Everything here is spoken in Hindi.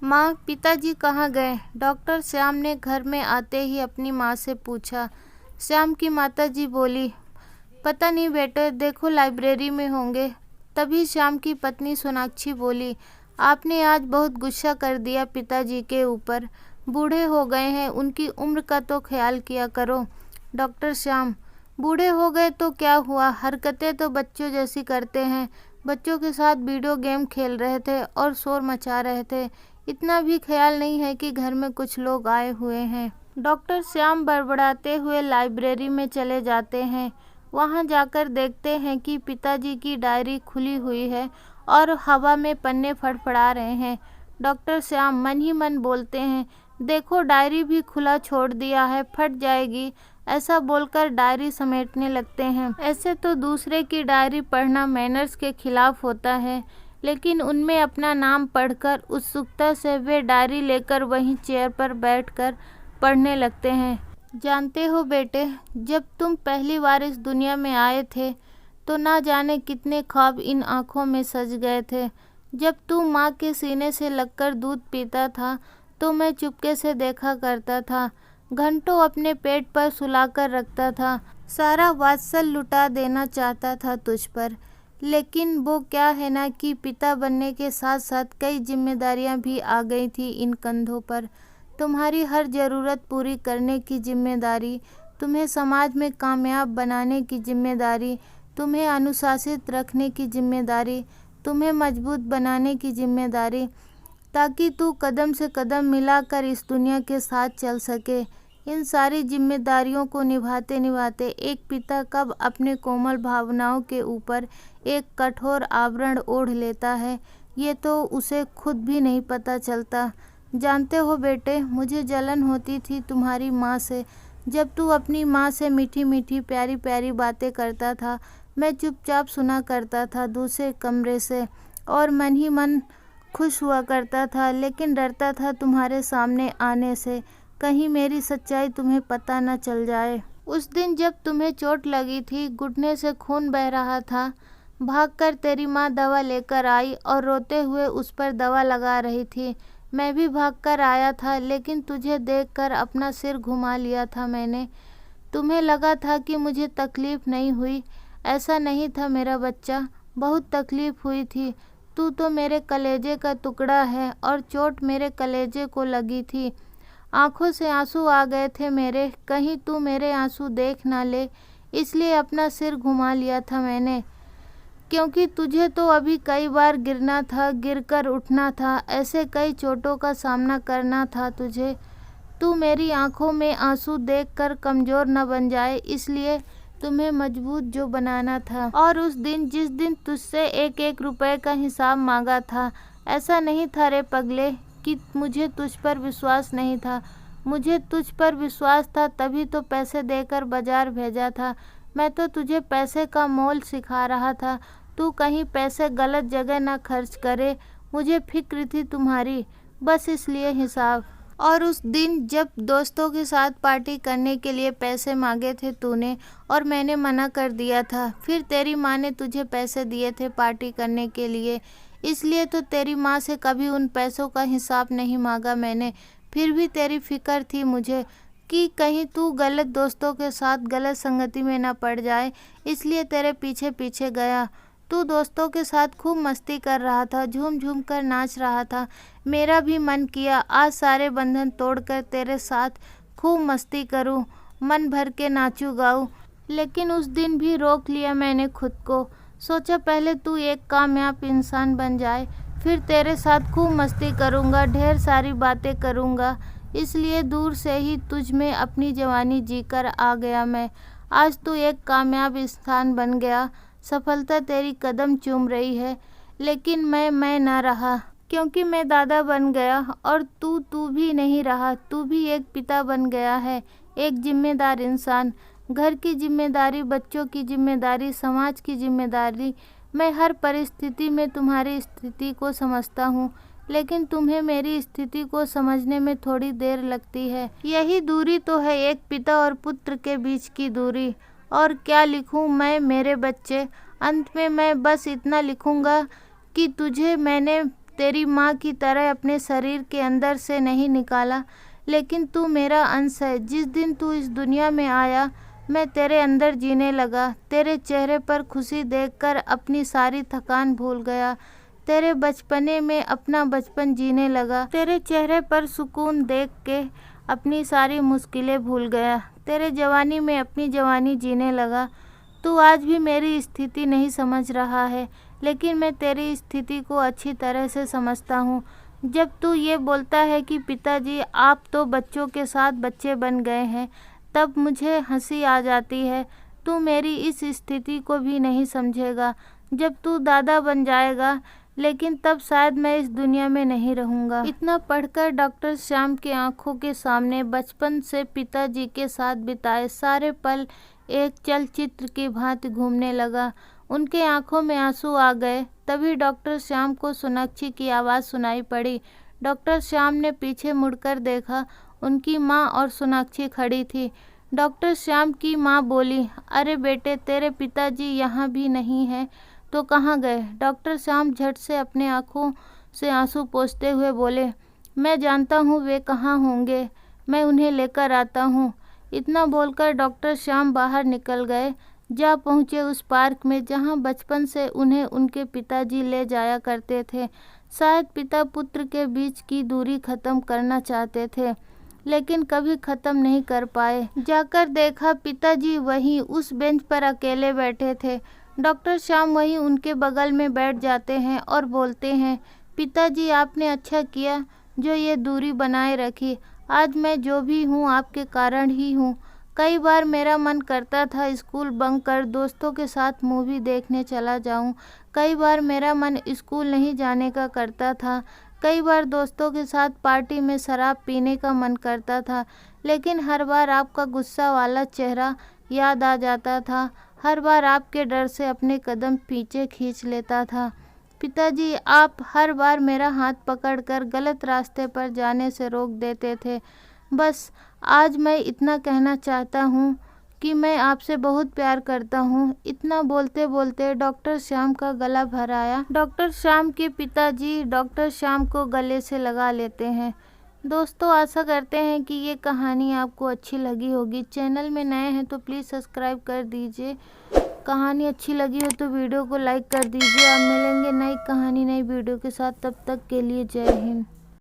माँ, पिताजी कहाँ गए? डॉक्टर श्याम ने घर में आते ही अपनी माँ से पूछा। श्याम की माताजी बोली, पता नहीं बेटे, देखो लाइब्रेरी में होंगे। तभी श्याम की पत्नी सोनाक्षी बोली, आपने आज बहुत गुस्सा कर दिया पिताजी के ऊपर। बूढ़े हो गए हैं, उनकी उम्र का तो ख्याल किया करो। डॉक्टर श्याम, बूढ़े हो गए तो क्या हुआ, हरकतें तो बच्चों जैसी करते हैं। बच्चों के साथ वीडियो गेम खेल रहे थे और शोर मचा रहे थे। इतना भी ख्याल नहीं है कि घर में कुछ लोग आए हुए हैं। डॉक्टर श्याम बड़बड़ाते हुए लाइब्रेरी में चले जाते हैं। वहां जाकर देखते हैं कि पिताजी की डायरी खुली हुई है और हवा में पन्ने फड़फड़ा रहे हैं। डॉक्टर श्याम मन ही मन बोलते हैं, देखो डायरी भी खुला छोड़ दिया है, फट जाएगी। ऐसा बोलकर डायरी समेटने लगते हैं। ऐसे तो दूसरे की डायरी पढ़ना मैनर्स के खिलाफ होता है, लेकिन उनमें अपना नाम पढ़कर उत्सुकता से वे डायरी लेकर वहीं चेयर पर बैठकर पढ़ने लगते हैं। जानते हो बेटे, जब तुम पहली बार इस दुनिया में आए थे तो ना जाने कितने ख्वाब इन आँखों में सज गए थे। जब तू माँ के सीने से लगकर दूध पीता था तो मैं चुपके से देखा करता था। घंटों अपने पेट पर सुलाकर रखता था। सारा वात्सल लुटा देना चाहता था तुझ पर। लेकिन वो क्या है ना कि पिता बनने के साथ साथ कई जिम्मेदारियां भी आ गई थी इन कंधों पर। तुम्हारी हर ज़रूरत पूरी करने की जिम्मेदारी, तुम्हें समाज में कामयाब बनाने की जिम्मेदारी, तुम्हें अनुशासित रखने की जिम्मेदारी, तुम्हें मजबूत बनाने की जिम्मेदारी, ताकि तू कदम से कदम मिलाकर इस दुनिया के साथ चल सके। इन सारी जिम्मेदारियों को निभाते निभाते एक पिता कब अपने कोमल भावनाओं के ऊपर एक कठोर आवरण ओढ़ लेता है, ये तो उसे खुद भी नहीं पता चलता। जानते हो बेटे, मुझे जलन होती थी तुम्हारी माँ से। जब तू अपनी माँ से मीठी मीठी प्यारी प्यारी बातें करता था, मैं चुपचाप सुना करता था दूसरे कमरे से और मन ही मन खुश हुआ करता था, लेकिन डरता था तुम्हारे सामने आने से, कहीं मेरी सच्चाई तुम्हें पता न चल जाए। उस दिन जब तुम्हें चोट लगी थी, घुटने से खून बह रहा था, भागकर तेरी माँ दवा लेकर आई और रोते हुए उस पर दवा लगा रही थी। मैं भी भागकर आया था, लेकिन तुझे देखकर अपना सिर घुमा लिया था मैंने। तुम्हें लगा था कि मुझे तकलीफ नहीं हुई। ऐसा नहीं था मेरा बच्चा, बहुत तकलीफ हुई थी। तू तो मेरे कलेजे का टुकड़ा है और चोट मेरे कलेजे को लगी थी। आंखों से आंसू आ गए थे मेरे, कहीं तू मेरे आंसू देख ना ले, इसलिए अपना सिर घुमा लिया था मैंने। क्योंकि तुझे तो अभी कई बार गिरना था, गिरकर उठना था, ऐसे कई चोटों का सामना करना था तुझे। तू मेरी आंखों में आंसू देखकर कमज़ोर न बन जाए, इसलिए तुम्हें मजबूत जो बनाना था। और उस दिन जिस दिन तुझसे एक एक रुपए का हिसाब मांगा था, ऐसा नहीं था रे पगले कि मुझे तुझ पर विश्वास नहीं था। मुझे तुझ पर विश्वास था, तभी तो पैसे देकर बाजार भेजा था। मैं तो तुझे पैसे का मोल सिखा रहा था, तू कहीं पैसे गलत जगह ना खर्च करे। मुझे फिक्र थी तुम्हारी, बस इसलिए हिसाब। और उस दिन जब दोस्तों के साथ पार्टी करने के लिए पैसे मांगे थे तूने और मैंने मना कर दिया था, फिर तेरी माँ ने तुझे पैसे दिए थे पार्टी करने के लिए, इसलिए तो तेरी माँ से कभी उन पैसों का हिसाब नहीं मांगा मैंने। फिर भी तेरी फिक्र थी मुझे कि कहीं तू गलत दोस्तों के साथ गलत संगति में ना पड़ जाए, इसलिए तेरे पीछे पीछे गया। तू दोस्तों के साथ खूब मस्ती कर रहा था, झूम झूम कर नाच रहा था। मेरा भी मन किया आज सारे बंधन तोड़कर तेरे साथ खूब मस्ती करूं, मन भर के नाचूं गाऊं, लेकिन उस दिन भी रोक लिया मैंने खुद को। सोचा पहले तू एक कामयाब इंसान बन जाए, फिर तेरे साथ खूब मस्ती करूंगा, ढेर सारी बातें करूंगा। इसलिए दूर से ही तुझ में अपनी जवानी जीकर आ गया मैं। आज तू एक कामयाब इंसान बन गया, सफलता तेरी कदम चूम रही है, लेकिन मैं ना रहा, क्योंकि मैं दादा बन गया और तू भी नहीं रहा। तू भी एक पिता बन गया है, एक जिम्मेदार इंसान। घर की जिम्मेदारी, बच्चों की जिम्मेदारी, समाज की जिम्मेदारी। मैं हर परिस्थिति में तुम्हारी स्थिति को समझता हूँ, लेकिन तुम्हें मेरी स्थिति को समझने में थोड़ी देर लगती है। यही दूरी तो है एक पिता और पुत्र के बीच की दूरी। और क्या लिखूं मैं मेरे बच्चे, अंत में मैं बस इतना लिखूंगा कि तुझे मैंने तेरी माँ की तरह अपने शरीर के अंदर से नहीं निकाला, लेकिन तू मेरा अंश है। जिस दिन तू इस दुनिया में आया, मैं तेरे अंदर जीने लगा। तेरे चेहरे पर खुशी देखकर अपनी सारी थकान भूल गया। तेरे बचपने में अपना बचपन जीने लगा। तेरे चेहरे पर सुकून देख के अपनी सारी मुश्किलें भूल गया। तेरे जवानी में अपनी जवानी जीने लगा। तू आज भी मेरी स्थिति नहीं समझ रहा है, लेकिन मैं तेरी स्थिति को अच्छी तरह से समझता हूँ। जब तू ये बोलता है कि पिताजी आप तो बच्चों के साथ बच्चे बन गए हैं, तब मुझे हंसी आ जाती है। तू मेरी इस स्थिति को भी नहीं समझेगा। जब तू दादा बन जाएगा, लेकिन तब शायद मैं इस दुनिया में नहीं रहूँगा। इतना पढ़कर डॉक्टर श्याम की आंखों के सामने बचपन से पिताजी के साथ बिताए सारे पल एक चलचित्र की भांति घूमने लगा। उनके आंखों में आंसू आ गए। तभी डॉक्टर श्याम को सोनाक्षी की आवाज़ सुनाई पड़ी। डॉक्टर श्याम ने पीछे मुड़कर देखा। उनकी माँ और सोनाक्षी खड़ी थी। डॉक्टर श्याम की माँ बोली, अरे बेटे, तेरे पिताजी यहाँ भी नहीं हैं तो कहाँ गए? डॉक्टर श्याम झट से अपने आँखों से आंसू पोंछते हुए बोले, मैं जानता हूँ वे कहाँ होंगे, मैं उन्हें लेकर आता हूँ। इतना बोलकर डॉक्टर श्याम बाहर निकल गए। जा पहुँचे उस पार्क में जहाँ बचपन से उन्हें उनके पिताजी ले जाया करते थे। शायद पिता पुत्र के बीच की दूरी खत्म करना चाहते थे, लेकिन कभी खत्म नहीं कर पाए। जाकर देखा, पिताजी वहीं उस बेंच पर अकेले बैठे थे। डॉक्टर श्याम वहीं उनके बगल में बैठ जाते हैं और बोलते हैं, पिताजी आपने अच्छा किया जो ये दूरी बनाए रखी। आज मैं जो भी हूँ आपके कारण ही हूँ। कई बार मेरा मन करता था स्कूल बंक कर दोस्तों के साथ मूवी देखने चला जाऊँ। कई बार मेरा मन स्कूल नहीं जाने का करता था। कई बार दोस्तों के साथ पार्टी में शराब पीने का मन करता था, लेकिन हर बार आपका गुस्सा वाला चेहरा याद आ जाता था। हर बार आपके डर से अपने कदम पीछे खींच लेता था। पिताजी आप हर बार मेरा हाथ पकड़कर गलत रास्ते पर जाने से रोक देते थे। बस आज मैं इतना कहना चाहता हूँ कि मैं आपसे बहुत प्यार करता हूँ। इतना बोलते बोलते डॉक्टर श्याम का गला भर आया। डॉक्टर श्याम के पिताजी डॉक्टर श्याम को गले से लगा लेते हैं। दोस्तों, आशा करते हैं कि ये कहानी आपको अच्छी लगी होगी। चैनल में नए हैं तो प्लीज़ सब्सक्राइब कर दीजिए। कहानी अच्छी लगी हो तो वीडियो को लाइक कर दीजिए। अब मिलेंगे नई कहानी नई वीडियो के साथ, तब तक के लिए जय हिंद।